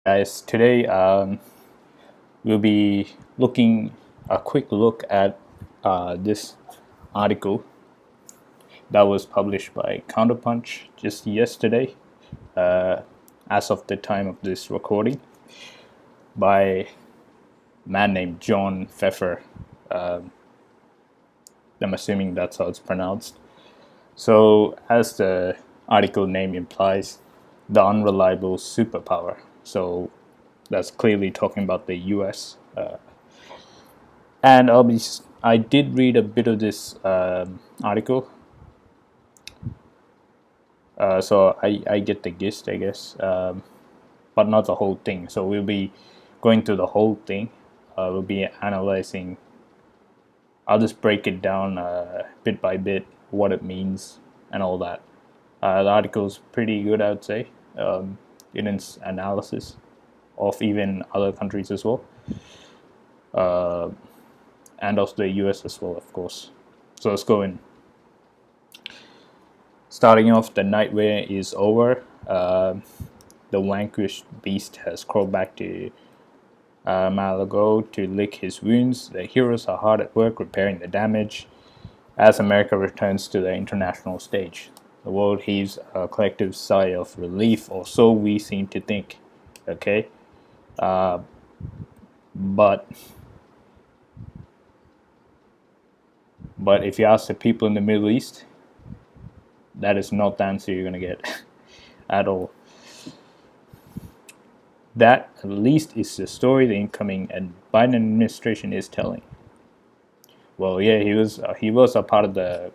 guys. Today we'll be looking a quick look at this article that was published by Counterpunch just yesterday, uh, as of the time of this recording, by a man named John Pfeffer. I'm assuming that's how it's pronounced. So, as the article name implies, the unreliable superpower. So, that's clearly talking about the US. And I did read a bit of this article, so I get the gist, I guess, but not the whole thing. So we'll be going through the whole thing. We'll be analyzing. I'll just break it down bit by bit, what it means, and all that. The article's pretty good, I would say, in its analysis of even other countries as well, and of the US as well, of course. So let's go in. Starting off, the nightmare is over. The vanquished beast has crawled back to Malago to lick his wounds. The heroes are hard at work repairing the damage as America returns to the international stage. The world heaves a collective sigh of relief, or so we seem to think. Okay? But if you ask the people in the Middle East, that is not the answer you're going to get at all. That, at least, is the story the incoming and Biden administration is telling. Well, yeah, he was a part of the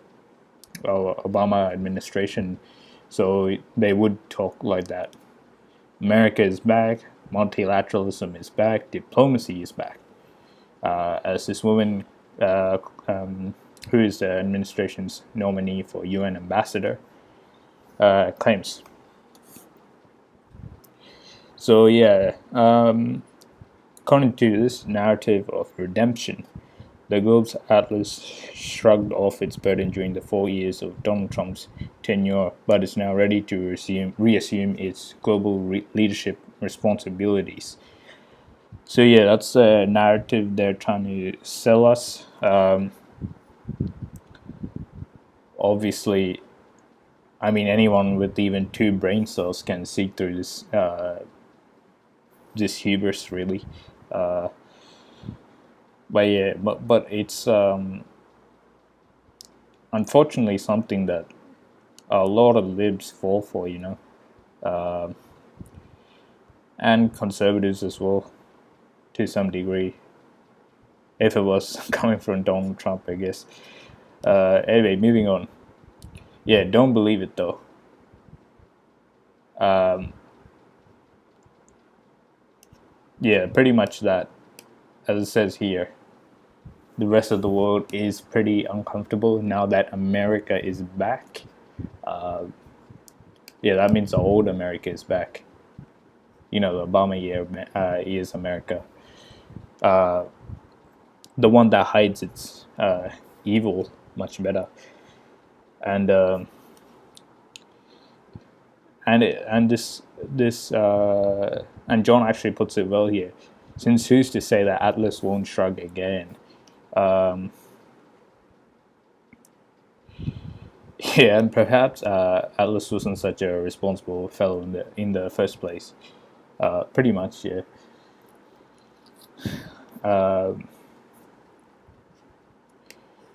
Obama administration, so they would talk like that. America is back, multilateralism is back, diplomacy is back. As this woman, who is the administration's nominee for UN ambassador, claims. So yeah, according to this narrative of redemption, the Globe's Atlas shrugged off its burden during the 4 years of Donald Trump's tenure, but is now ready to reassume its global leadership responsibilities. So yeah, that's the narrative they're trying to sell us. Obviously, I mean, anyone with even 2 brain cells can see through this hubris, really. But yeah, but it's unfortunately something that a lot of libs fall for, and conservatives as well, to some degree. If it was coming from Donald Trump, I guess. Anyway, moving on. Yeah, don't believe it though. Yeah, pretty much that. As it says here, the rest of the world is pretty uncomfortable now that America is back. Yeah, that means the old America is back. The Obama years America. The one that hides its evil much better. And John actually puts it well here. Since who's to say that Atlas won't shrug again? Yeah, and perhaps Atlas wasn't such a responsible fellow in the first place. Pretty much, yeah.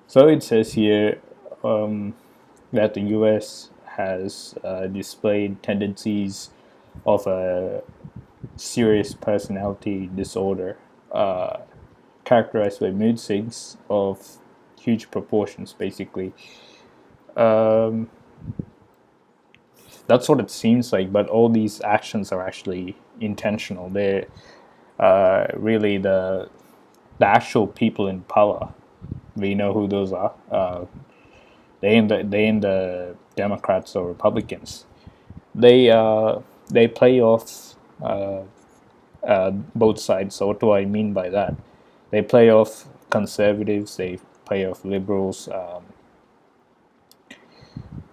So it says here that the U.S. has displayed tendencies of a serious personality disorder, characterized by mood swings of huge proportions, basically. That's what it seems like, but all these actions are actually intentional. They're really the actual people in power. We know who those are. They ain't the Democrats or Republicans. They play off both sides. So what do I mean by that? They play off conservatives. They play off liberals.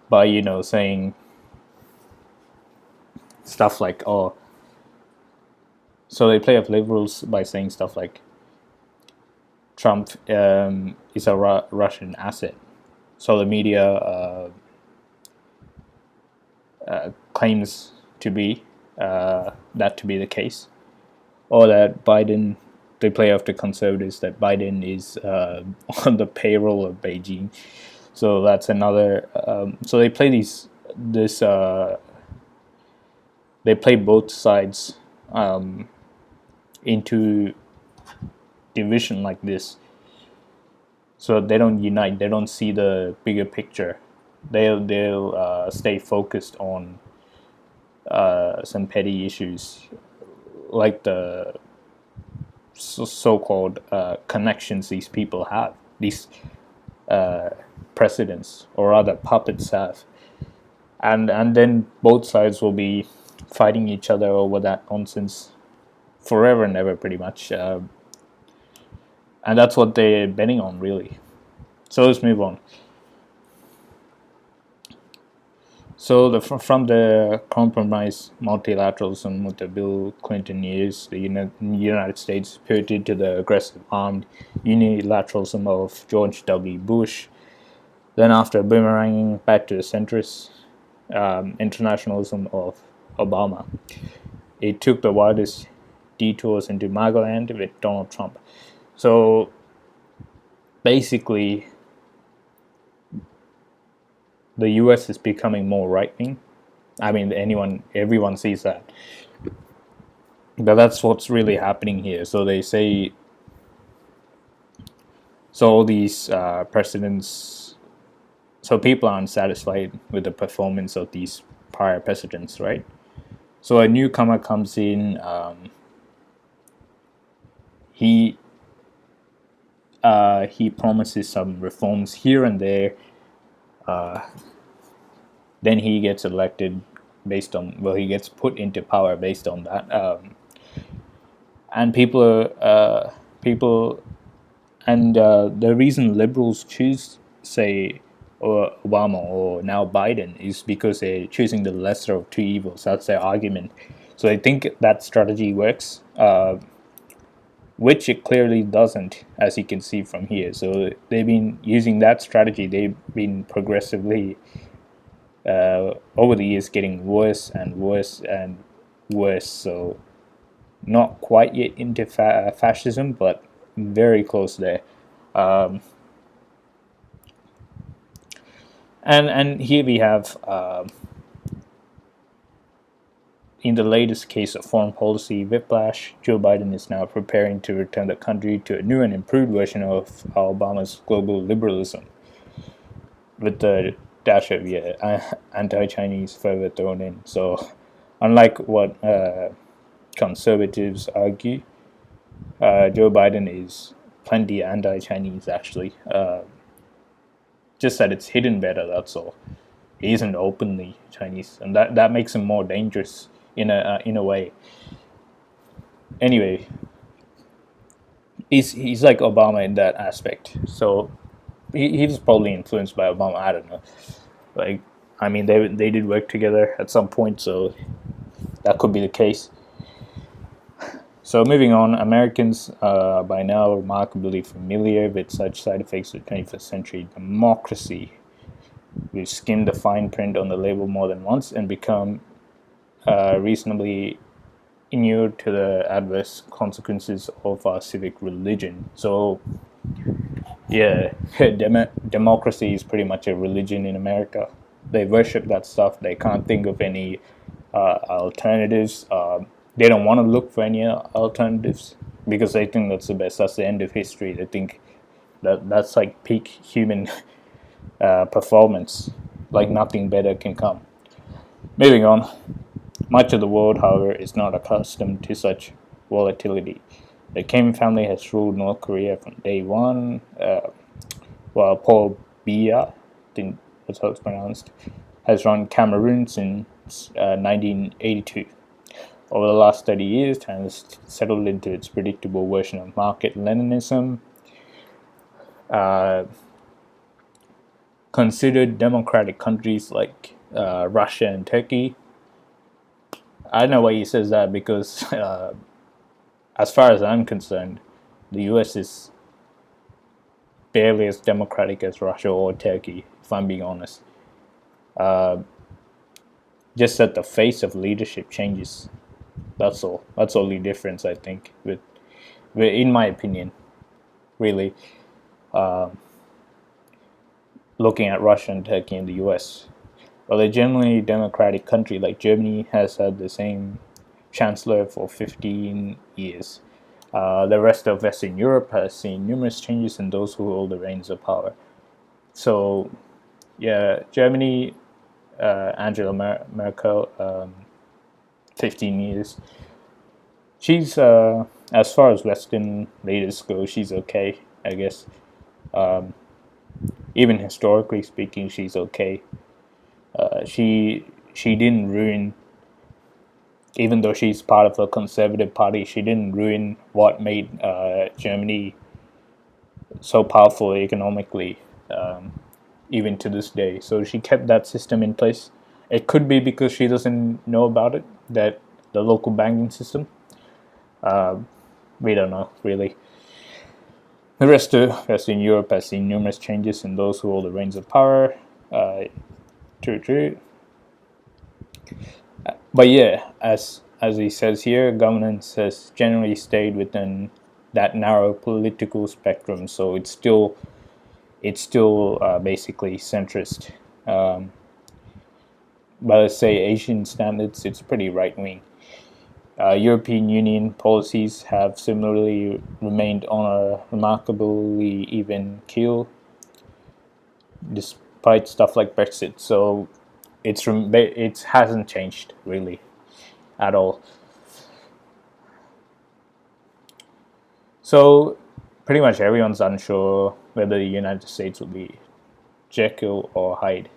By saying stuff like, "Oh, So they play up liberals by saying stuff like Trump is a Russian asset. So the media claims to be that to be the case, or that Biden, they play off the conservatives that Biden is on the payroll of Beijing. So that's another. So they play this. They play both sides into division like this, so they don't unite. They don't see the bigger picture. They'll stay focused on some petty issues like the so-called connections these people have, these presidents or rather puppets have, and then both sides will be fighting each other over that nonsense forever and ever, pretty much, and that's what they're betting on, really. So let's move on. So from the compromise multilateralism with the Bill Clinton years, the United States pivoted to the aggressive armed unilateralism of George W. Bush. Then after boomeranging back to the centrist internationalism of Obama, it took the widest detours into MAGA land with Donald Trump. So basically, the U.S. is becoming more right-wing. I mean, everyone sees that. But that's what's really happening here. So they say, so all these presidents, so people aren't satisfied with the performance of these prior presidents, right? So a newcomer comes in, he promises some reforms here and there. Then he gets elected based on, well, he gets put into power based on that. And the reason liberals choose, say, or Obama or now Biden, is because they're choosing the lesser of two evils. That's their argument. So I think that strategy works, which it clearly doesn't, as you can see from here. So they've been using that strategy. They've been progressively, over the years, getting worse and worse and worse. So not quite yet into fascism, but very close there. And here we have, in the latest case of foreign policy whiplash, Joe Biden is now preparing to return the country to a new and improved version of Obama's global liberalism, with the dash of anti-Chinese fervor thrown in. So, unlike what conservatives argue, Joe Biden is plenty anti-Chinese, actually. Just that it's hidden better, that's all. He isn't openly Chinese, and that makes him more dangerous in a way. Anyway, he's like Obama in that aspect. So he was probably influenced by Obama. I don't know. Like, I mean, they did work together at some point, so that could be the case. So moving on, Americans are by now remarkably familiar with such side effects of 21st century democracy. We've skimmed the fine print on the label more than once and become reasonably inured to the adverse consequences of our civic religion. So, yeah, democracy is pretty much a religion in America. They worship that stuff. They can't think of any alternatives. They don't want to look for any alternatives because they think that's the best. That's the end of history. They think that's like peak human performance. Like nothing better can come. Moving on. Much of the world, however, is not accustomed to such volatility. The Kim family has ruled North Korea from day one, while Paul Biya, I think that's how it's pronounced, has run Cameroon since 1982. Over the last 30 years, China has settled into its predictable version of market Leninism. Considered democratic countries like Russia and Turkey. I don't know why he says that, because as far as I'm concerned, the US is barely as democratic as Russia or Turkey, if I'm being honest. Uh, just that the face of leadership changes. That's all. That's the only difference, I think, in my opinion, really, looking at Russia and Turkey and the US. Well, a generally democratic country like Germany has had the same chancellor for 15 years. The rest of Western Europe has seen numerous changes in those who hold the reins of power. So, yeah, Germany, Angela Merkel, 15 years. She's, as far as Western leaders go, she's okay, I guess. Even historically speaking, she's okay. She didn't ruin, even though she's part of a conservative party, she didn't ruin what made Germany so powerful economically, even to this day. So she kept that system in place. It could be because she doesn't know about it, that the local banking system. We don't know, really. The rest of Western Europe has seen numerous changes in those who hold the reins of power. True. But yeah, as he says here, governance has generally stayed within that narrow political spectrum. So it's still basically centrist. But let's say Asian standards, it's pretty right wing. European Union policies have similarly remained on a remarkably even keel, despite stuff like Brexit. So it hasn't changed really at all. So pretty much everyone's unsure whether the United States will be Jekyll or Hyde.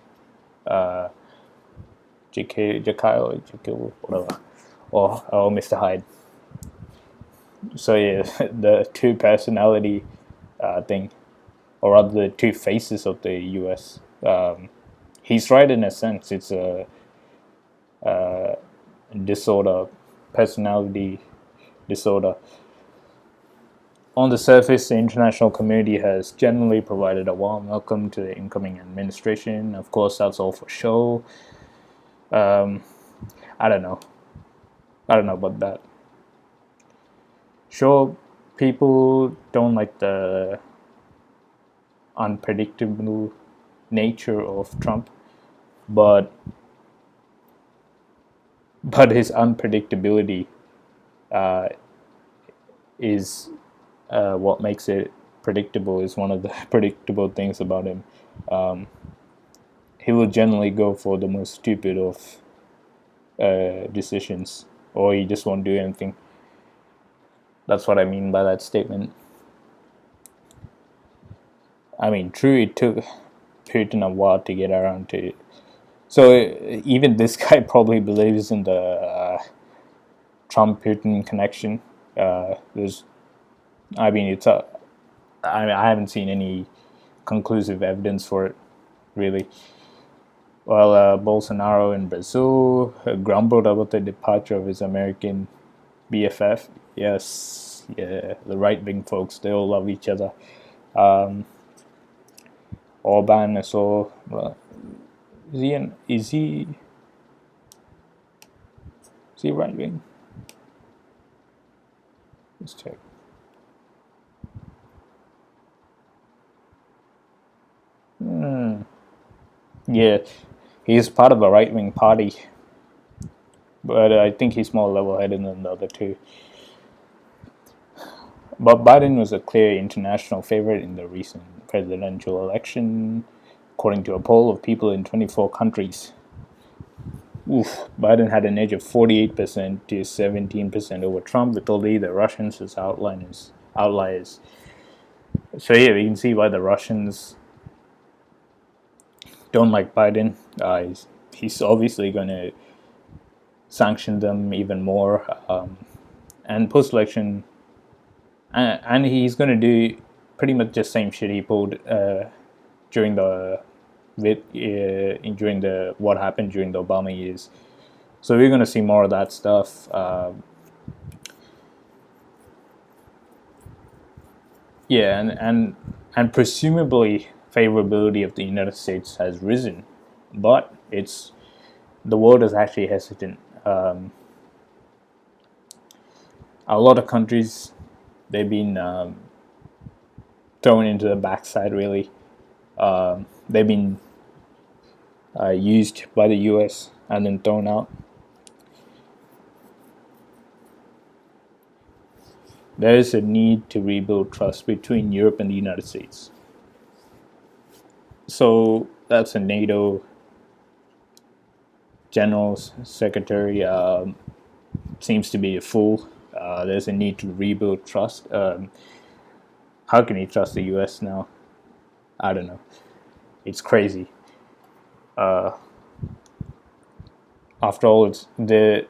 Jekyll, whatever, or Mr. Hyde. So yeah, the two personality thing, or rather the two faces of the U.S. He's right in a sense. It's a disorder, personality disorder. On the surface, the international community has generally provided a warm welcome to the incoming administration. Of course, that's all for show. I don't know. I don't know about that. Sure, people don't like the unpredictable nature of Trump, but his unpredictability is what makes it predictable. Is one of the predictable things about him. He will generally go for the most stupid of decisions, or he just won't do anything. That's what I mean by that statement. I mean, true, it took Putin a while to get around to it. So even this guy probably believes in the Trump-Putin connection. There's, I mean, I haven't seen any conclusive evidence for it, really. Well, Bolsonaro in Brazil grumbled about the departure of his American BFF. Yes, yeah, the right-wing folks, they all love each other. Orban as well. Is he right-wing? Let's check. Yeah, he's part of a right-wing party, but I think he's more level-headed than the other two. But Biden was a clear international favorite in the recent presidential election, according to a poll of people in 24 countries. Biden had an edge of 48% to 17% over Trump, with only the Russians as outliers. So yeah, we can see why the Russians don't like Biden. He's obviously going to sanction them even more, and post-election, and he's going to do pretty much the same shit he pulled during the what happened during the Obama years. So we're going to see more of that stuff. Yeah, and presumably favorability of the United States has risen, but it's the world is actually hesitant. A lot of countries they've been thrown into the backside. Really, they've been used by the U.S. and then thrown out. There is a need to rebuild trust between Europe and the United States. So that's a NATO General Secretary seems to be a fool. There's a need to rebuild trust. How can he trust the U.S. now? I don't know. It's crazy. After all, it's the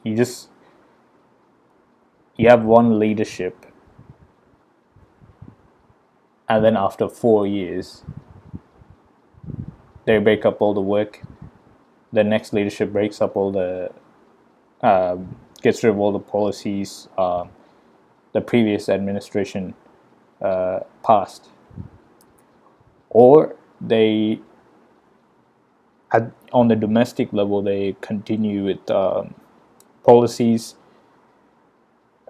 you just you have one leadership, and then after 4 years, they break up all the work. The next leadership breaks up all the gets rid of all the policies the previous administration passed, or they on the domestic level they continue with policies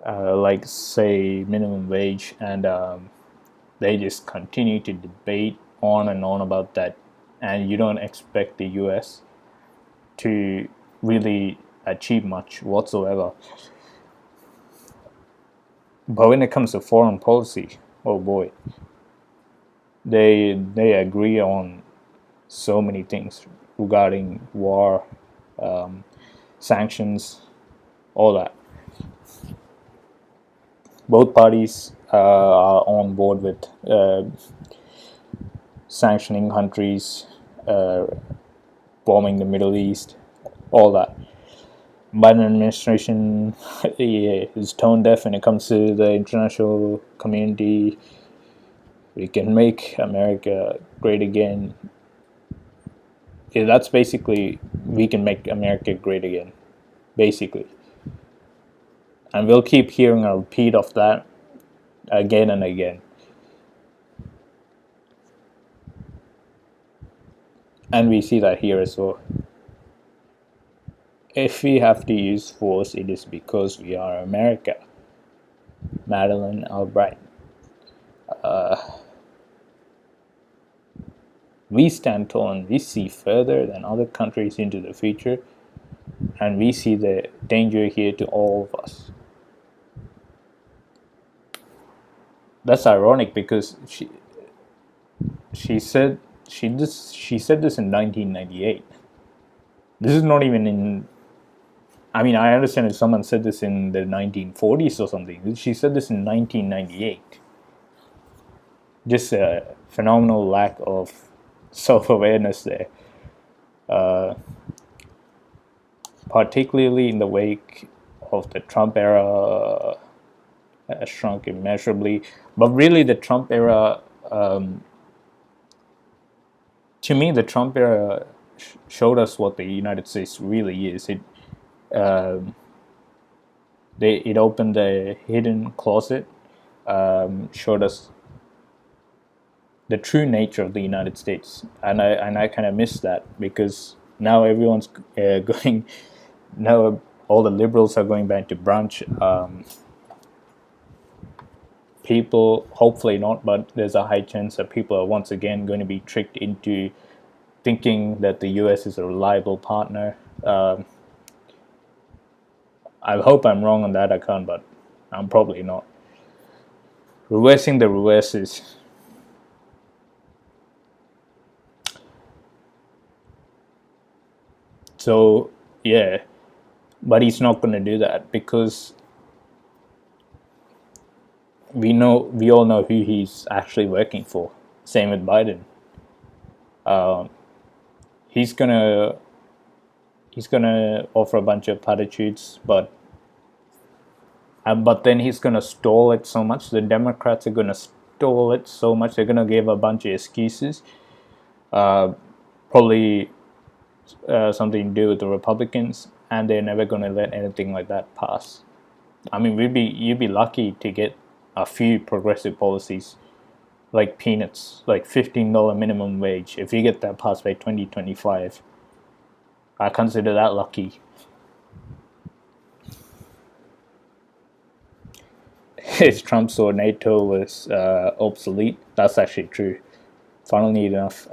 like say minimum wage, and they just continue to debate on and on about that, and you don't expect the US to really achieve much whatsoever. But when it comes to foreign policy, oh boy, they agree on so many things regarding war, sanctions, all that. Both parties are on board with sanctioning countries, bombing the Middle East, all that. Biden administration is tone deaf when it comes to the international community. We can make America great again. Yeah, that's basically we can make America great again, basically. And we'll keep hearing a repeat of that again and again. And we see that here as well. If we have to use force, it is because we are America. Madeleine Albright. We stand tall and we see further than other countries into the future, and we see the danger here to all of us. That's ironic because she said she said this in 1998. This is not even in. I mean, I understand if someone said this in the 1940s or something. She said this in 1998. Just a phenomenal lack of self-awareness there, particularly in the wake of the Trump era shrunk immeasurably. But really, the Trump era, to me, the Trump era showed us what the United States really is. It opened a hidden closet, showed us the true nature of the United States, and I kind of miss that because now everyone's going. Now all the liberals are going back to brunch. People, hopefully not, but there's a high chance that people are once again going to be tricked into thinking that the U.S. is a reliable partner. I hope I'm wrong on that account, but I'm probably not. Reversing the reverses. So, yeah, but he's not going to do that because we all know who he's actually working for. Same with Biden. He's gonna offer a bunch of platitudes, but then he's gonna stall it so much. The Democrats are gonna stall it so much. They're gonna give a bunch of excuses. Probably something to do with the Republicans, and they're never gonna let anything like that pass. I mean, you'd be lucky to get a few progressive policies like peanuts, like $15 minimum wage. If you get that passed by 2025, I consider that lucky. If Trump saw NATO was obsolete, that's actually true. Funnily enough,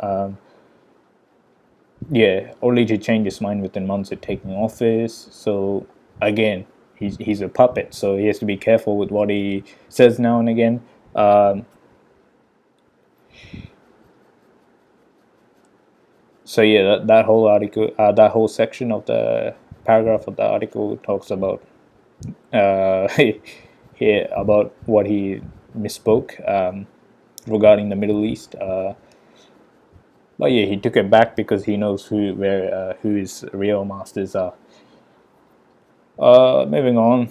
yeah, only to change his mind within months of taking office. So again, he's a puppet, so he has to be careful with what he says now and again. So yeah, that whole article, that whole section of the paragraph of the article talks about here about what he misspoke regarding the Middle East. But yeah, he took it back because he knows who his real masters are. Moving on.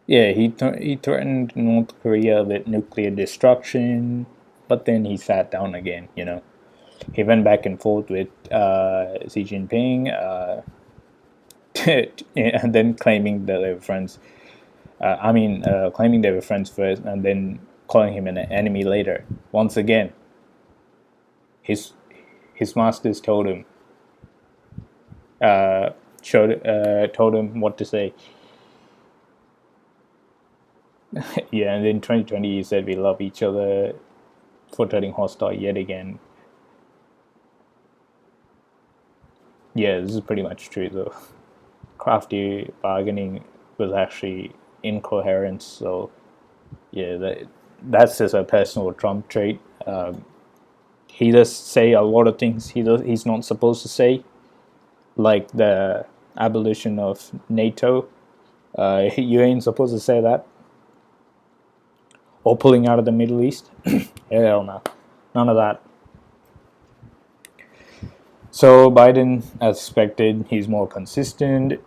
Yeah, he threatened North Korea with nuclear destruction, but then he sat down again. He went back and forth with Xi Jinping, and then claiming that they were friends. Claiming they were friends first, and then calling him an enemy later. Once again, his masters told him, told him what to say. Yeah, and in 2020 he said we love each other for turning hostile yet again. Yeah, this is pretty much true though. Crafty bargaining was actually incoherent. So yeah, that's just a personal Trump trait. He does say a lot of things he's not supposed to say, like the abolition of NATO. You ain't supposed to say that. Or pulling out of the Middle East. Hell no. None of that. So Biden, as expected, he's more consistent.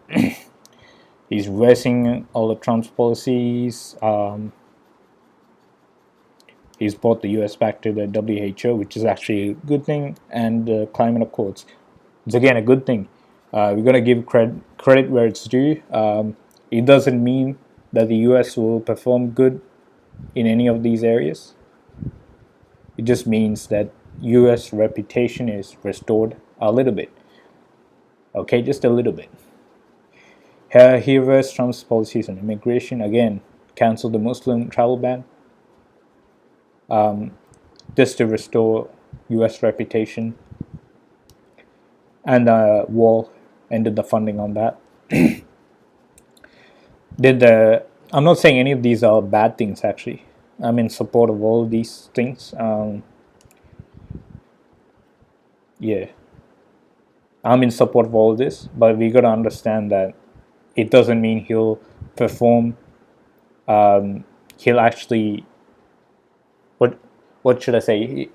He's reversing all of Trump's policies. He's brought the U.S. back to the WHO, which is actually a good thing, and the climate accords. It's again a good thing. We're going to give credit where it's due. It doesn't mean that the U.S. will perform good in any of these areas. It just means that U.S. reputation is restored a little bit. Okay, just a little bit. He reversed Trump's policies on immigration. Again, canceled the Muslim travel ban. Just to restore U.S. reputation. And Wall ended the funding on that. I'm not saying any of these are bad things, actually. I'm in support of all of these things. Yeah. I'm in support of all of this, but we gotta understand that it doesn't mean he'll perform. He'll actually. What should I say?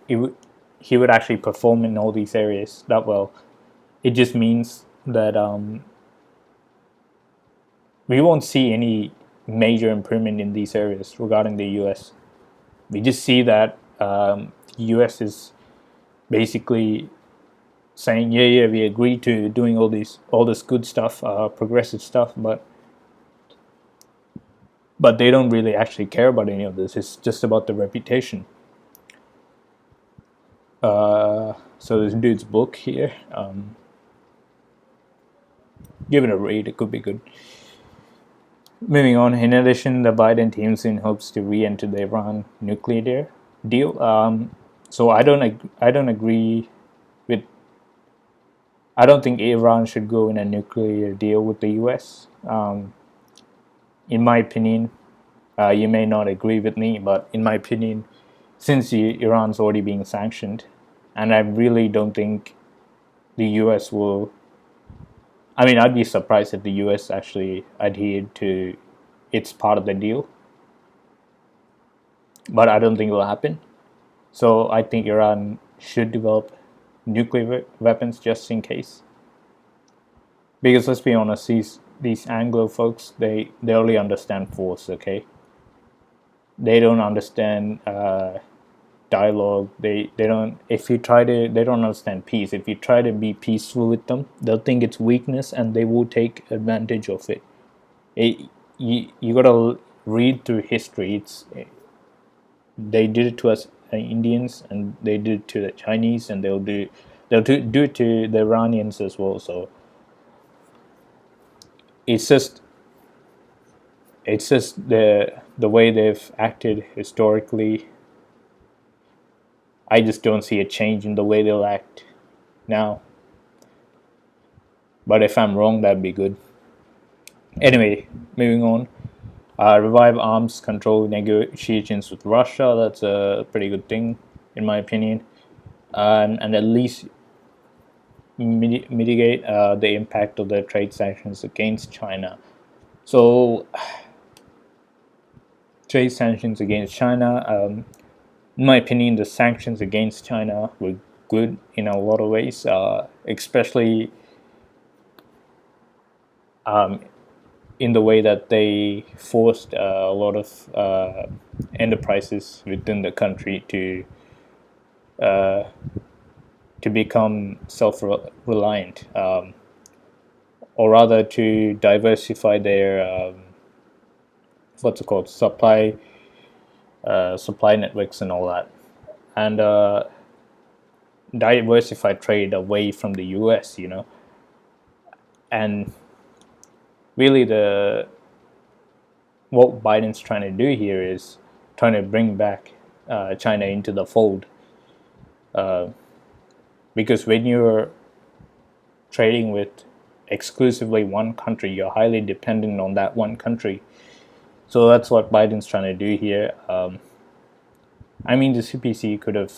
He would actually perform in all these areas that well. It just means that we won't see any major improvement in these areas regarding the U.S. We just see that U.S. is basically saying, yeah, we agree to doing all this good stuff, progressive stuff, but they don't really actually care about any of this. It's just about the reputation. So this dude's book here, give it a read. It could be good. Moving on. In addition, the Biden team's in hopes to re-enter the Iran nuclear deal. So I don't agree with. I don't think Iran should go in a nuclear deal with the U.S. In my opinion, you may not agree with me, but in my opinion, since Iran's already being sanctioned, and I really don't think the U.S. will. I mean, I'd be surprised if the U.S. actually adhered to its part of the deal, but I don't think it will happen. So I think Iran should develop nuclear weapons just in case. Because let's be honest, these Anglo folks, they only understand force, okay? They don't understand dialogue. They don't. If you try to, they don't understand peace. If you try to be peaceful with them, they'll think it's weakness and they will take advantage of it. You gotta read through history. It's they did it to us Indians, and they did it to the Chinese, and they'll do it to the Iranians as well. So it's just the way they've acted historically. I just don't see a change in the way they'll act now. But if I'm wrong, that'd be good. Anyway, moving on. Revive arms control negotiations with Russia. That's a pretty good thing, in my opinion. And at least mitigate the impact of the trade sanctions against China. So, trade sanctions against China, in my opinion, the sanctions against China were good in a lot of ways, especially in the way that they forced a lot of enterprises within the country to become self-reliant, or rather to diversify their what's it called, supply networks and all that, and diversify trade away from the U.S. And really what Biden's trying to do here is trying to bring back China into the fold, because when you're trading with exclusively one country, you're highly dependent on that one country. So that's what Biden's trying to do here. I mean, the CPC could have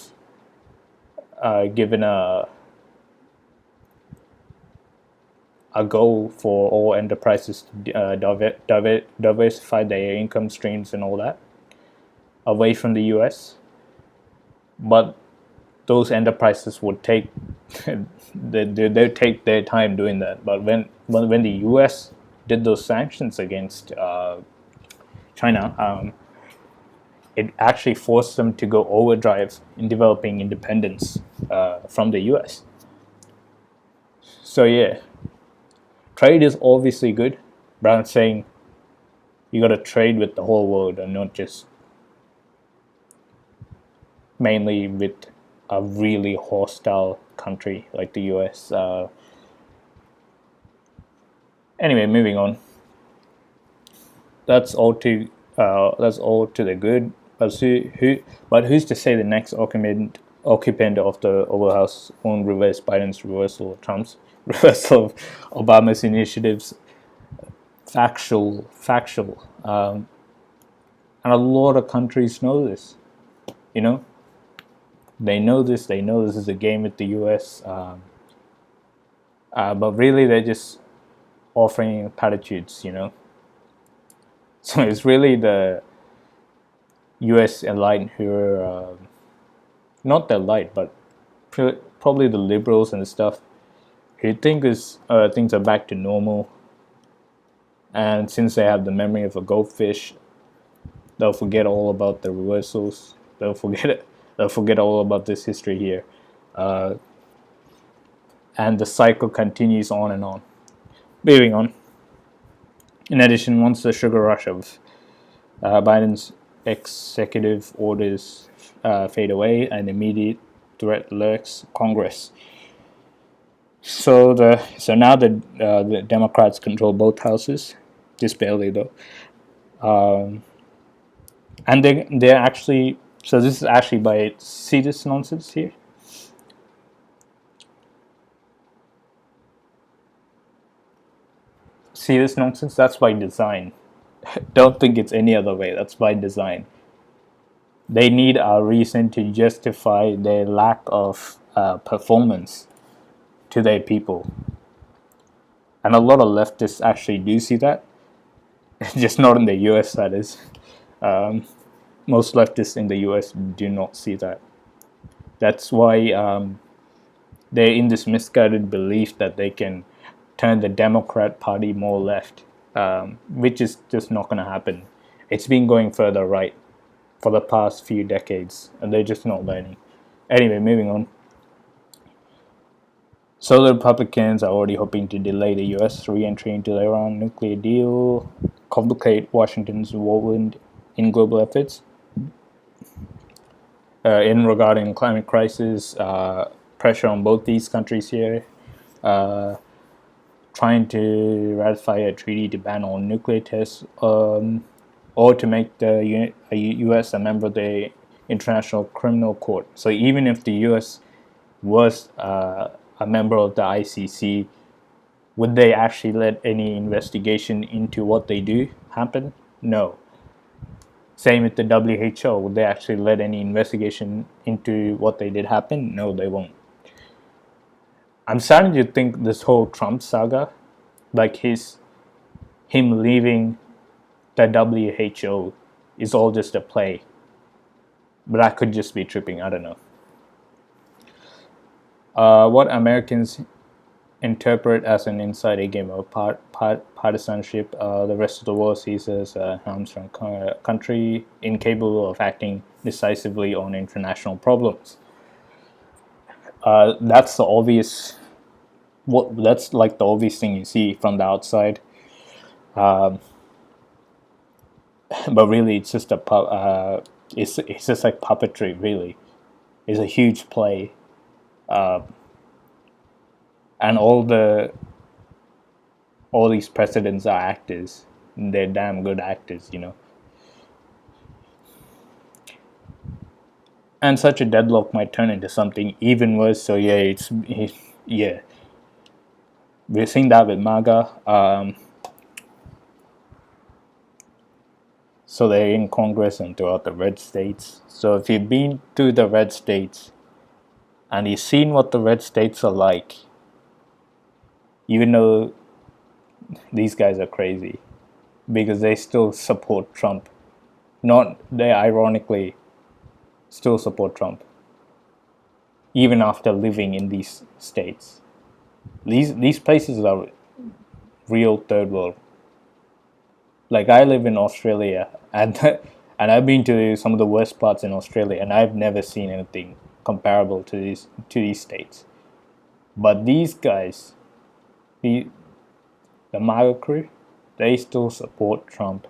given a goal for all enterprises to diversify their income streams and all that away from the US. But those enterprises would take they take their time doing that. But when the US did those sanctions against China, it actually forced them to go overdrive in developing independence from the US. So yeah, trade is obviously good, but I'm saying you got to trade with the whole world and not just mainly with a really hostile country like the US. Anyway, moving on. That's all to the good. But who's to say the next occupant of the Oval House won't reverse Biden's reversal of Trump's reversal of Obama's initiatives? Factual. And a lot of countries know this. They know this. They know this is a game with the U.S. But really, they're just offering platitudes. So it's really the U.S. elite who are not the elite, but probably the liberals and stuff who think things are back to normal. And since they have the memory of a goldfish, they'll forget all about the reversals. They'll forget all about this history here, and the cycle continues on and on. Moving on. In addition, once the sugar rush of Biden's executive orders fade away, an immediate threat lurks Congress. So now the Democrats control both houses, just barely though, and they're actually. So this is actually see this nonsense here. See this nonsense? That's by design. Don't think it's any other way. That's by design. They need a reason to justify their lack of performance to their people. And a lot of leftists actually do see that. Just not in the US, that is. Most leftists in the US do not see that. That's why they're in this misguided belief that they can turn the Democrat Party more left, which is just not going to happen. It's been going further right. for the past few decades, and they're just not learning. Anyway, moving on. So the Republicans are already hoping to delay the U.S. re-entry into the Iran nuclear deal, complicate Washington's involvement in global efforts in regarding climate crisis, pressure on both these countries here, uh, trying to ratify a treaty to ban all nuclear tests, or to make the U.S. a member of the International Criminal Court. So even if the U.S. was a member of the ICC, would they actually let any investigation into what they do happen? No. Same with the WHO. Would they actually let any investigation into what they did happen? No, they won't. I'm starting to think this whole Trump saga, like him leaving the WHO, is all just a play. But I could just be tripping. I don't know. What Americans interpret as an insider game of partisanship, the rest of the world sees as a hamstrung country incapable of acting decisively on international problems. That's the obvious. That's like the obvious thing you see from the outside, but really it's just it's just like puppetry. Really, it's a huge play, and all these presidents are actors. They're damn good actors. And such a deadlock might turn into something even worse. So yeah, yeah. We're seeing that with MAGA. So they're in Congress and throughout the red states. So if you've been to the red states and you've seen what the red states are like, you know these guys are crazy because they still support Trump. They ironically still support Trump even after living in these states. These places are real third world. Like I live in Australia, and and I've been to some of the worst parts in Australia, and I've never seen anything comparable to these states. But these guys, the MAGA crew, they still support Trump,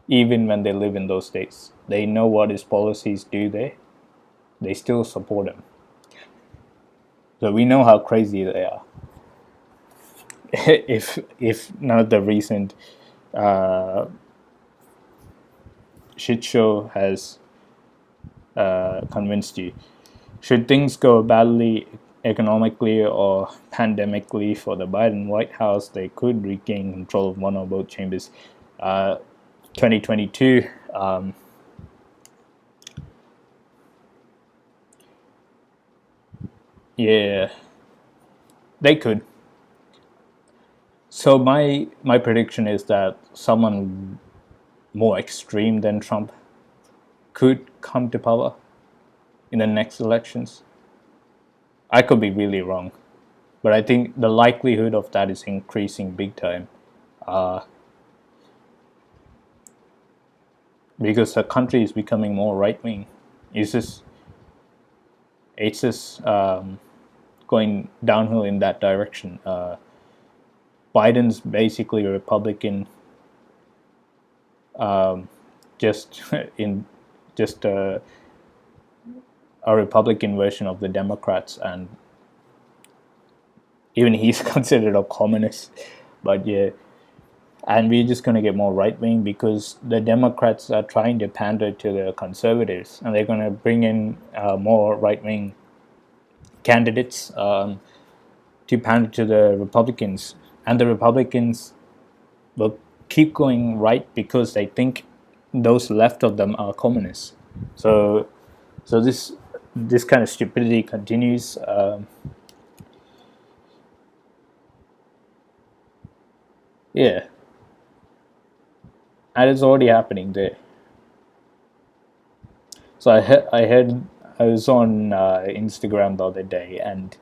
even when they live in those states. They know what his policies do there. They still support him. So we know how crazy they are. if none of the recent shit show has convinced you. Should things go badly economically or pandemically for the Biden White House, they could regain control of one or both chambers. 2022, yeah, they could. So my prediction is that someone more extreme than Trump could come to power in the next elections. I could be really wrong, but I think the likelihood of that is increasing big time, because the country is becoming more right wing. It's just going downhill in that direction. Biden's basically a Republican, just in just a Republican version of the Democrats, and even he's considered a communist. But yeah, and we're just going to get more right wing because the Democrats are trying to pander to the conservatives, and they're going to bring in more right wing candidates to pander to the Republicans, and the Republicans will keep going right because they think those left of them are communists. So this kind of stupidity continues. Yeah, and it's already happening there. So I was on Instagram the other day, and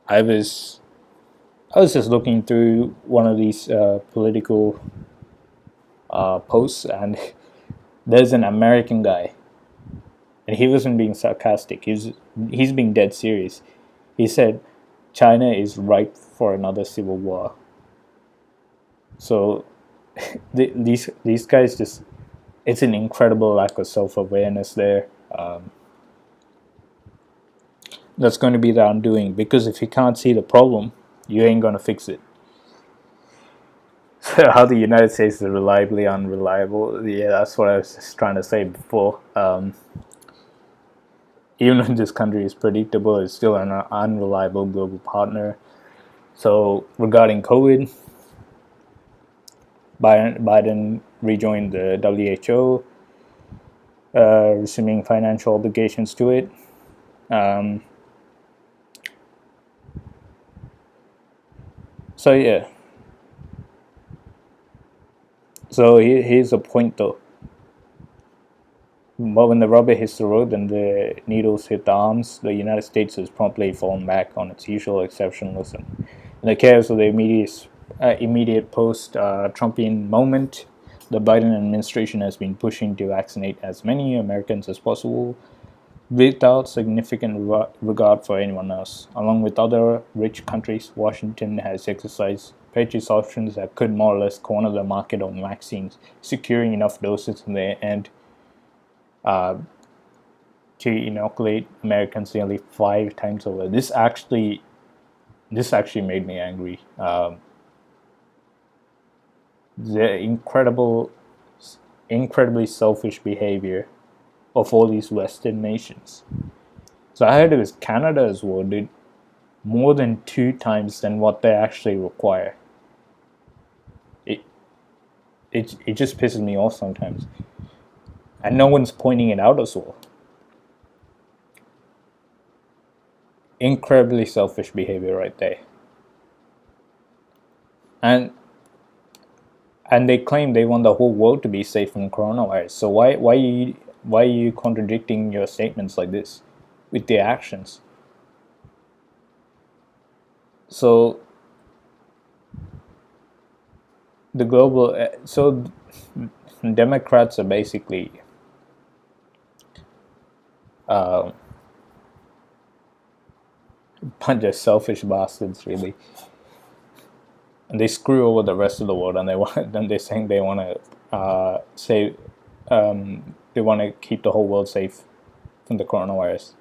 I was I was just looking through one of these political posts, and There's an American guy, and he wasn't being sarcastic. He's being dead serious. He said China is ripe for another civil war. So these guys just, it's an incredible lack of self awareness there. That's going to be the undoing, because if you can't see the problem, you ain't going to fix it. So how the United States is reliably unreliable, yeah, that's what I was just trying to say before. Even when this country is predictable, it's still an unreliable global partner. So regarding COVID, Biden rejoined the WHO, resuming financial obligations to it. So yeah. So here's a point though. But when the rubber hits the road and the needles hit the arms, the United States has promptly fallen back on its usual exceptionalism. In the chaos of the immediate post-Trumpian moment, the Biden administration has been pushing to vaccinate as many Americans as possible without significant regard for anyone else. Along with other rich countries, Washington has exercised purchase options that could more or less corner the market on vaccines, securing enough doses in the end to inoculate Americans nearly 5 times over. This actually made me angry. The incredibly selfish behavior of all these Western nations. So I heard it was Canada as well did more than 2 times than what they actually require. It just pisses me off sometimes, and no one's pointing it out as well. Incredibly selfish behavior right there. And they claim they want the whole world to be safe from coronavirus. So why are you contradicting your statements like this with their actions? So the global so Democrats are basically a bunch of selfish bastards, really, and they screw over the rest of the world. And they're saying they want to save, they want to keep the whole world safe from the coronavirus.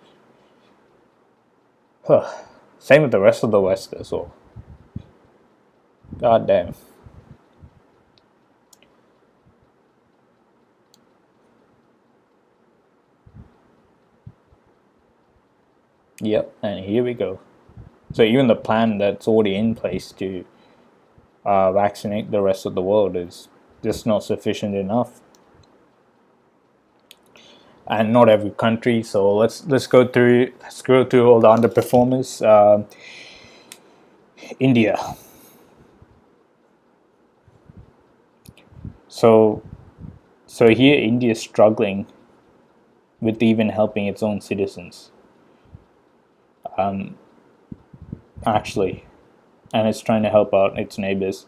Same with the rest of the West as well. God damn. Yep, and here we go. So even the plan that's already in place to vaccinate the rest of the world is just not sufficient enough, and not every country. So let's go through all the underperformers. India. So here India is struggling with even helping its own citizens. Actually, and it's trying to help out its neighbors.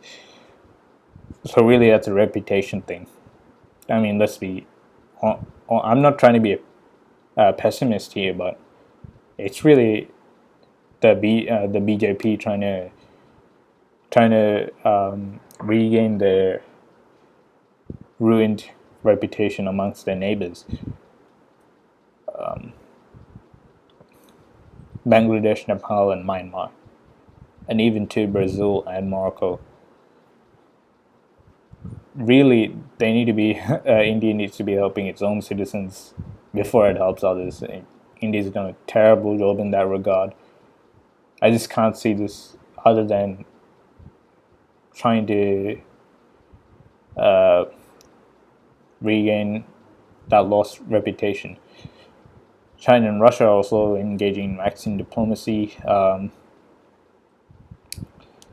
So really, that's a reputation thing. I mean, let's be. I'm not trying to be a pessimist here, but it's really the BJP trying to regain their ruined reputation amongst their neighbors. Bangladesh, Nepal, and Myanmar, and even to Brazil and Morocco. Really, they need to be. India needs to be helping its own citizens before it helps others. India's done a terrible job in that regard. I just can't see this other than trying to regain that lost reputation. China and Russia are also engaging in vaccine diplomacy.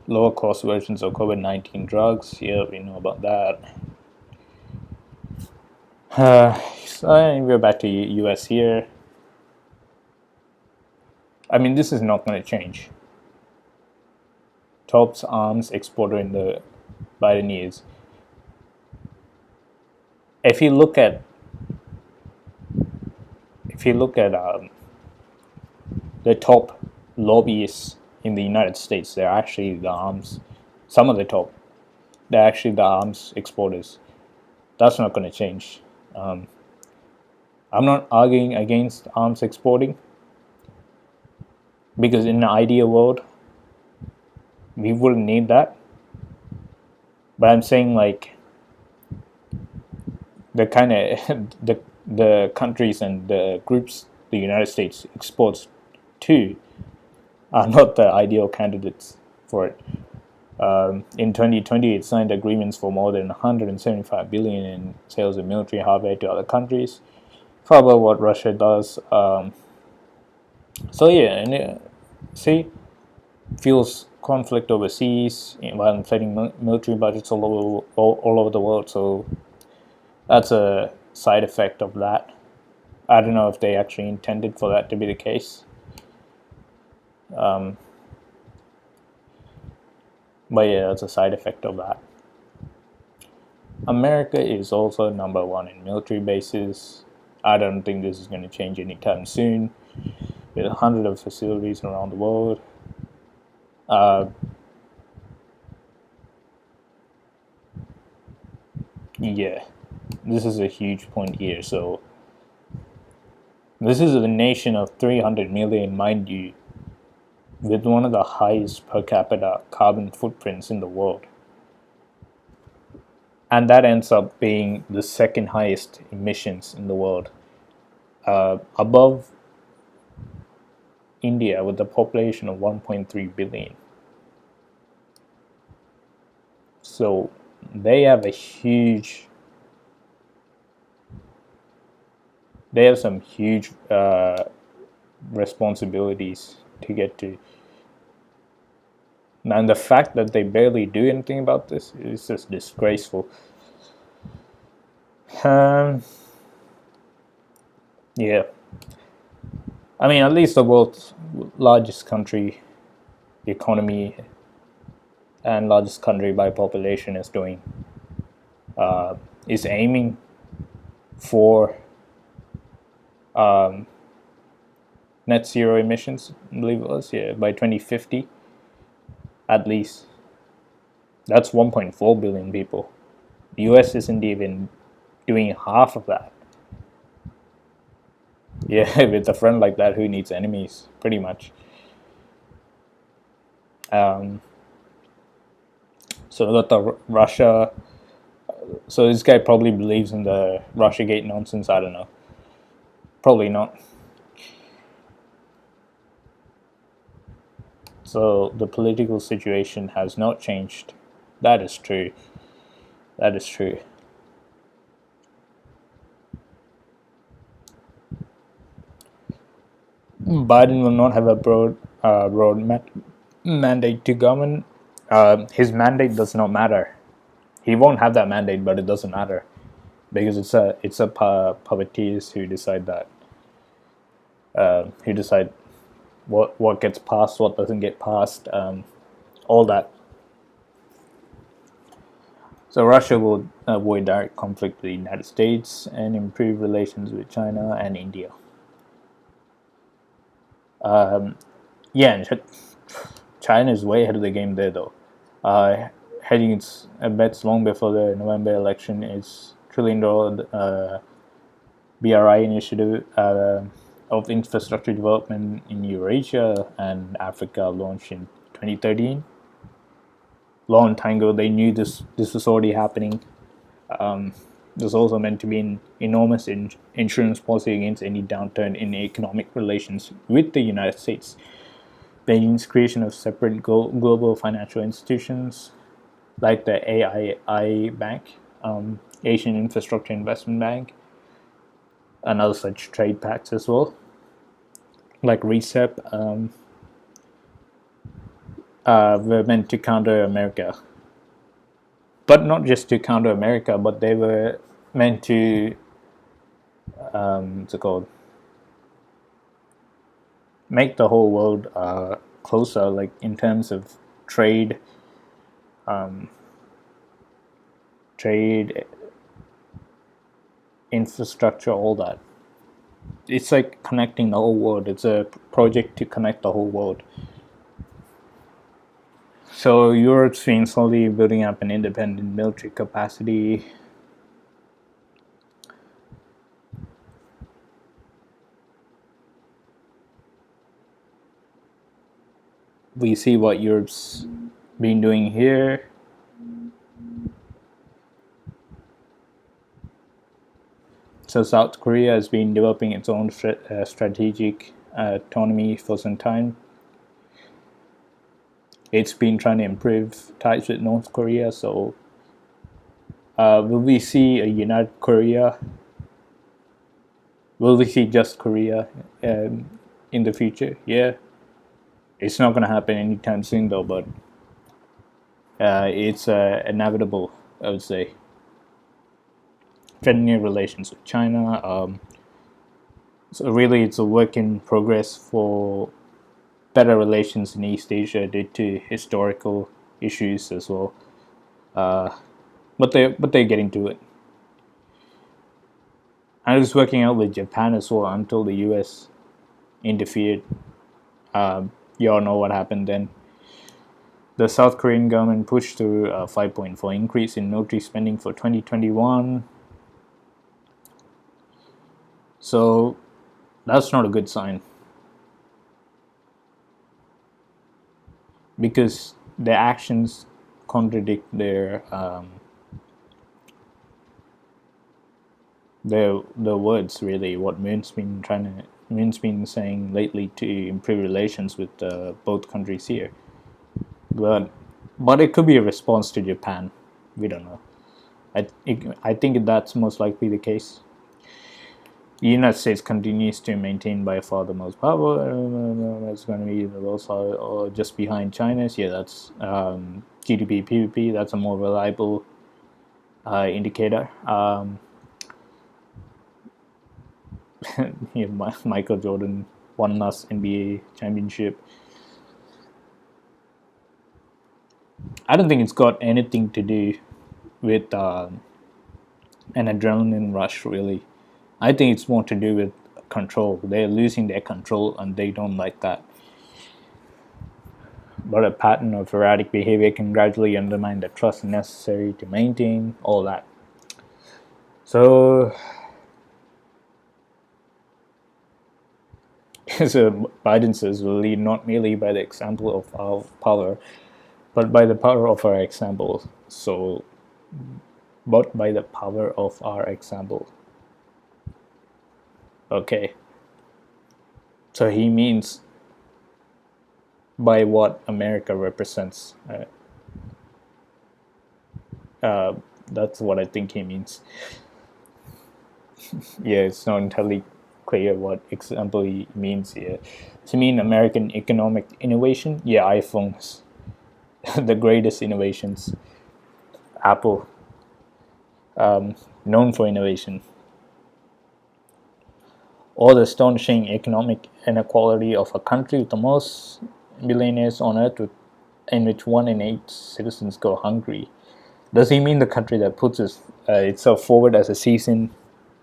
Lower cost versions of COVID-19 drugs. Yeah, we know about that. So we're back to US here. I mean, this is not going to change. Top arms exporter in the Biden years. If you look at if you look at the top lobbyists in the United States, they're actually the arms. Some of the top, they're actually the arms exporters. That's not going to change. I'm not arguing against arms exporting, because in an ideal world, we wouldn't need that. But I'm saying, like, the kind of the countries and the groups the United States exports to are not the ideal candidates for it. In 2020, it signed agreements for more than 175 billion in sales of military hardware to other countries. Probably what Russia does. So yeah, and see, fuels conflict overseas while inflating military budgets all over the world. So that's a side effect of that. I don't know if they actually intended for that to be the case. But yeah, that's a side effect of that. America is also number one in military bases. I don't think this is going to change anytime soon. With 100 of facilities around the world. Yeah, this is a huge point here. So this is a nation of 300 million, mind you, with one of the highest per capita carbon footprints in the world. And that ends up being the second highest emissions in the world, above India with a population of 1.3 billion. So they have some huge responsibilities to get to. And the fact that they barely do anything about this is just disgraceful. Yeah. I mean, at least the world's largest country, economy, and largest country by population is aiming for net zero emissions, I believe it was, by 2050, at least. That's 1.4 billion people. The US isn't even doing half of that. Yeah, with a friend like that, who needs enemies, pretty much. So we got the Russia. So this guy probably believes in the Russiagate nonsense. I don't know. Probably not. So the political situation has not changed. That is true. That is true. Biden will not have a broad mandate to govern. His mandate does not matter. He won't have that mandate, but it doesn't matter, because it's a puppeteers who decide that. Who decide what gets passed, what doesn't get passed, all that. So Russia will avoid direct conflict with the United States and improve relations with China and India. Yeah, and China is way ahead of the game there, though. Hedging its bets long before the November election, its $1 trillion BRI initiative of infrastructure development in Eurasia and Africa launched in 2013. Long time ago, they knew this was already happening. There's also meant to be an enormous insurance policy against any downturn in economic relations with the United States. Beijing's creation of separate global financial institutions like the AII Bank, Asian Infrastructure Investment Bank, and other such trade pacts as well, like RCEP, were meant to counter America. But not just to counter America, but they were meant to, what's it called, make the whole world closer, like in terms of trade, trade, infrastructure, all that. It's like connecting the whole world. It's a project to connect the whole world. So Europe's been slowly building up an independent military capacity. We see what Europe's been doing here. So South Korea has been developing its own strategic autonomy for some time. It's been trying to improve ties with North Korea. So will we see a united Korea? Will we see just Korea in the future? Yeah, it's not going to happen anytime soon though, but it's inevitable, I would say. Friendly relations with China. So really, it's a work in progress for better relations in East Asia due to historical issues as well. But they're getting to it. And it was working out with Japan as well until the U.S. interfered. You all know what happened then. The South Korean government pushed through a 5.4 increase in military spending for 2021. So that's not a good sign, because their actions contradict their words. Really, what Moon's been saying lately to improve relations with both countries here. But it could be a response to Japan. We don't know. I think that's most likely the case. The United States continues to maintain by far the most power. It's going to be the lowest or just behind China's. Yeah, that's GDP, PVP. That's a more reliable indicator. Yeah, Michael Jordan won last NBA championship. I don't think it's got anything to do with an adrenaline rush, really. I think it's more to do with control. They're losing their control and they don't like that. But a pattern of erratic behavior can gradually undermine the trust necessary to maintain all that. So, so Biden says we'll lead not merely by the example of our power, but by the power of our example. So, but by the power of our example. Okay. So he means by what America represents. That's what I think he means. Yeah, it's not entirely clear what example he means here. To mean American economic innovation? Yeah, iPhones. The greatest innovations. Apple, known for innovation. Or the astonishing economic inequality of a country with the most billionaires on earth, in which 1 in 8 citizens go hungry. Does he mean the country that puts itself forward as a seasoned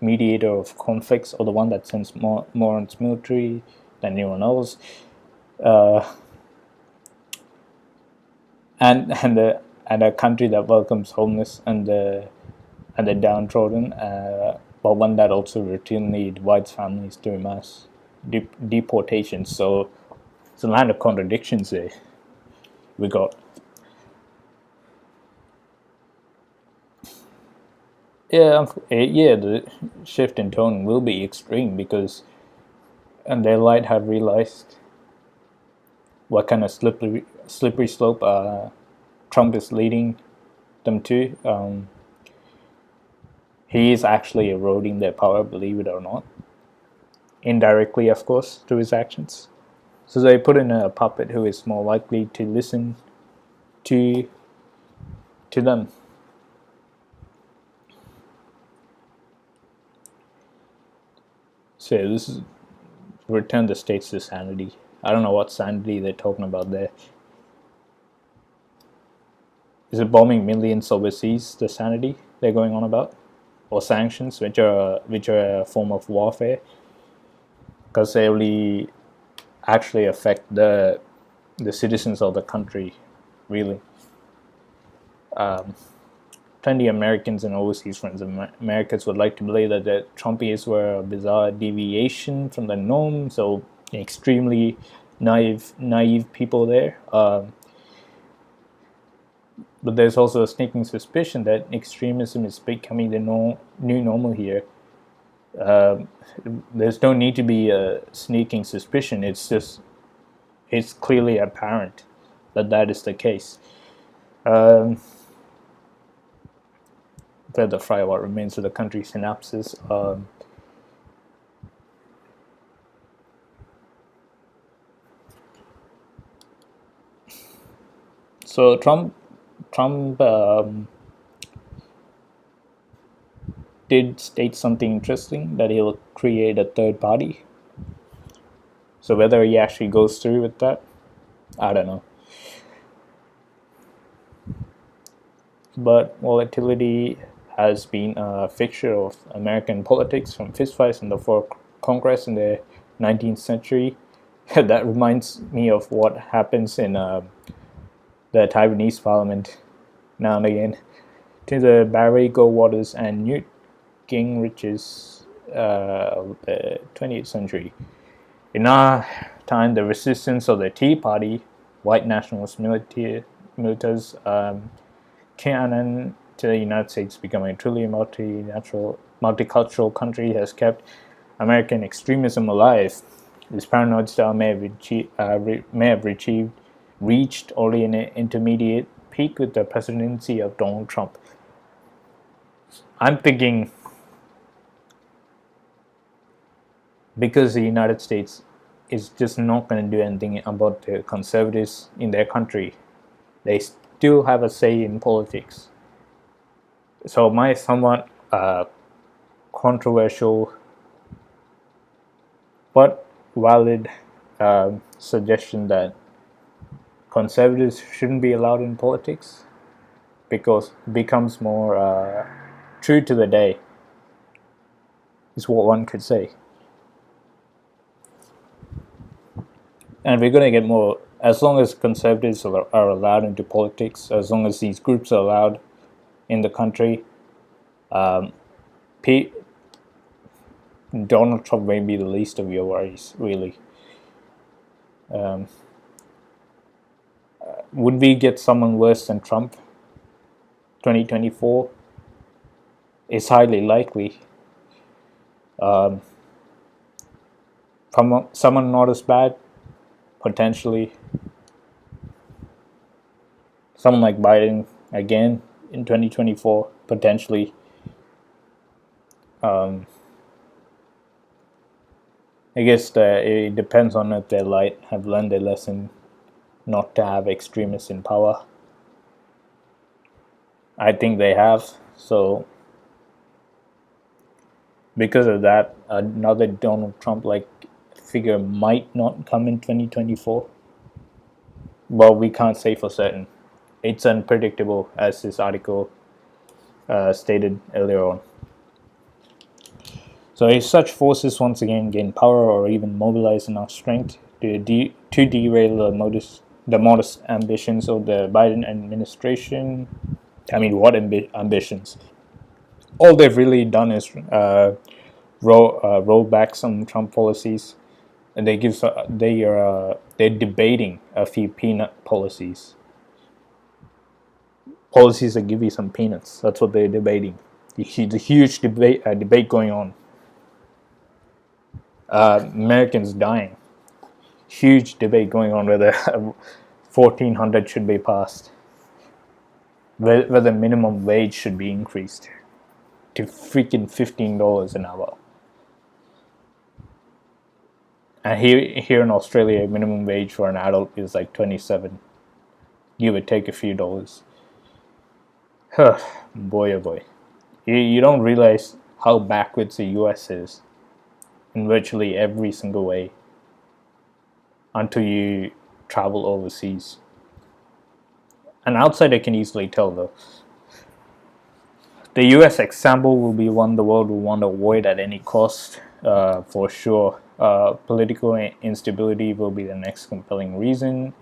mediator of conflicts, or the one that sends more on its military than anyone else? And a country that welcomes homeless and the downtrodden, but one that also routinely divides families through mass deportations. So it's a land of contradictions there. We got. Yeah, the shift in tone will be extreme because, and their light have realized what kind of slippery slope Trump is leading them to. He is actually eroding their power, believe it or not. Indirectly, of course, through his actions. So they put in a puppet who is more likely to listen to them. So this is return the states to sanity. I don't know what sanity they're talking about there. Is it bombing millions overseas, the sanity they're going on about? Or sanctions, which are a form of warfare? because they really actually affect the citizens of the country, really. Plenty of Americans and overseas friends of Americans would like to believe that the Trumpians were a bizarre deviation from the norm, so extremely naive people there. But there's also a sneaking suspicion that extremism is becoming the new normal here. There's no need to be a sneaking suspicion. It's clearly apparent that is the case. Further fry what remains of the country synapses. So Trump did state something interesting, that he'll create a third party. So whether he actually goes through with that, I don't know. But volatility has been a fixture of American politics, from fistfights in the fourth Congress in the 19th century. That reminds me of what happens in the Taiwanese parliament now and again. To the Barry Goldwaters and Newt Gingrich's of the 20th century. In our time, the resistance of the Tea Party, white nationalist militants, came to the United States, becoming a truly multicultural country, has kept American extremism alive. This paranoid style may have reached only an intermediate peak with the presidency of Donald Trump. I'm thinking, because the United States is just not going to do anything about the conservatives in their country, they still have a say in politics. So my somewhat controversial but valid suggestion that conservatives shouldn't be allowed in politics, because it becomes more true to the day, is what one could say. And we're going to get more, as long as conservatives are allowed into politics, as long as these groups are allowed in the country, Donald Trump may be the least of your worries, really. Would we get someone worse than Trump 2024? It's highly likely. From someone not as bad, potentially. Someone like Biden again in 2024, potentially. I guess it depends on if they have learned their lesson not to have extremists in power. I think they have. So because of that, another Donald Trump-like figure might not come in 2024. Well, we can't say for certain. It's unpredictable, as this article stated earlier on. So if such forces once again gain power or even mobilize enough strength to derail the modest ambitions of the Biden administration, I mean, what ambitions? All they've really done is roll back some Trump policies, and they're debating a few peanut policies that give you some peanuts. That's what they're debating. The huge debate going on. Americans dying. Huge debate going on whether 1400 should be passed, whether minimum wage should be increased to freaking $15 an hour. And here in Australia, minimum wage for an adult is like 27. Give or take a few dollars. Boy, oh boy. You don't realize how backwards the US is in virtually every single way until you travel overseas. An outsider can easily tell, though. The US example will be one the world will want to avoid at any cost, for sure. Political instability will be the next compelling reason.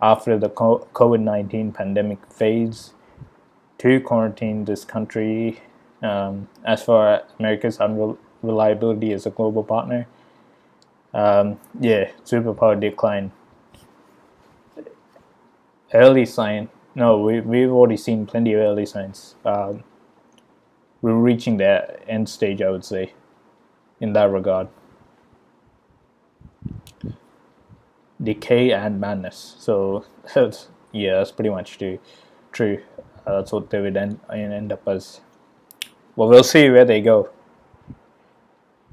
After the COVID-19 pandemic fades, to quarantine this country. As for America's unreliability as a global partner, yeah, superpower decline. Early sign. No, we've already seen plenty of early signs. We're reaching the end stage, I would say, in that regard. Decay and madness. So, yeah, that's pretty much true. That's what they would end up as. Well, we'll see where they go.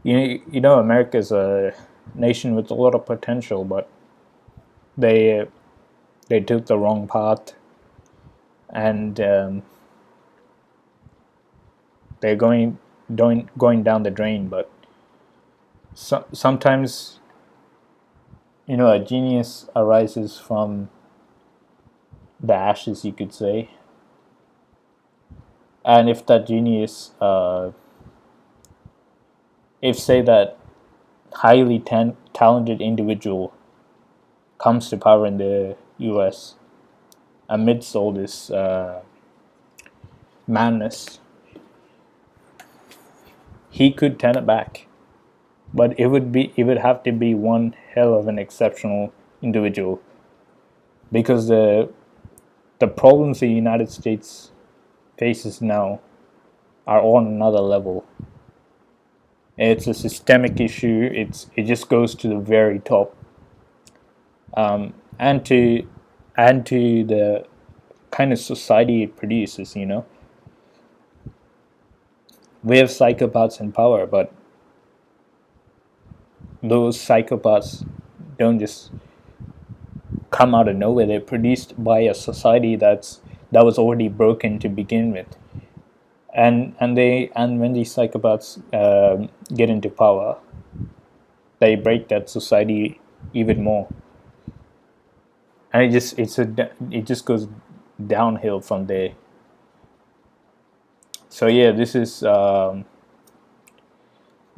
You know, America's a nation with a lot of potential, but they they took the wrong path, and they're going down the drain. But sometimes, you know, a genius arises from the ashes, you could say. And if that genius, if say that highly talented individual comes to power in the U.S. amidst all this madness, he could turn it back, but it would have to be one hell of an exceptional individual, because the problems the United States faces now are on another level. It's a systemic issue. It just goes to the very top, and to the kind of society it produces. You know, we have psychopaths in power, but those psychopaths don't just come out of nowhere. They're produced by a society that was already broken to begin with, and when these psychopaths get into power, they break that society even more, and it just goes downhill from there. So yeah, this is the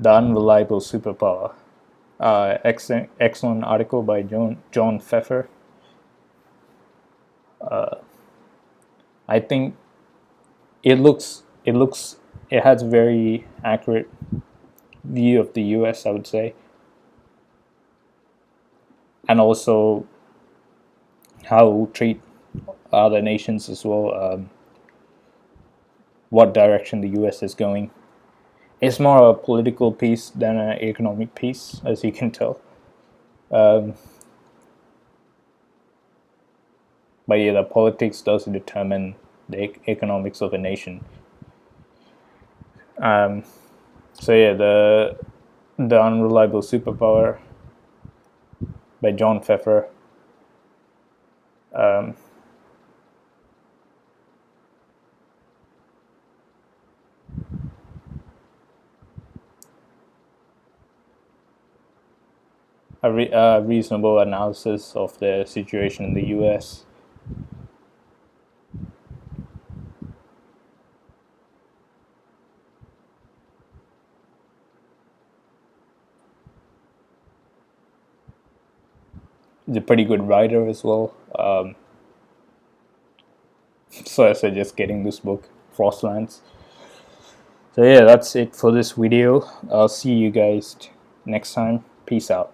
Unreliable Superpower. Excellent article by John Pfeffer. I think it has a very accurate view of the U.S., I would say, and also how we treat other nations as well. What direction the U.S. is going. It's more a political piece than an economic piece, as you can tell. But yeah, the politics does determine the economics of a nation. So yeah, the Unreliable Superpower by John Pfeffer. A reasonable analysis of the situation in the U.S. He's a pretty good writer as well. So I suggest getting this book, Frostlands. So yeah, that's it for this video. I'll see you guys next time. Peace out.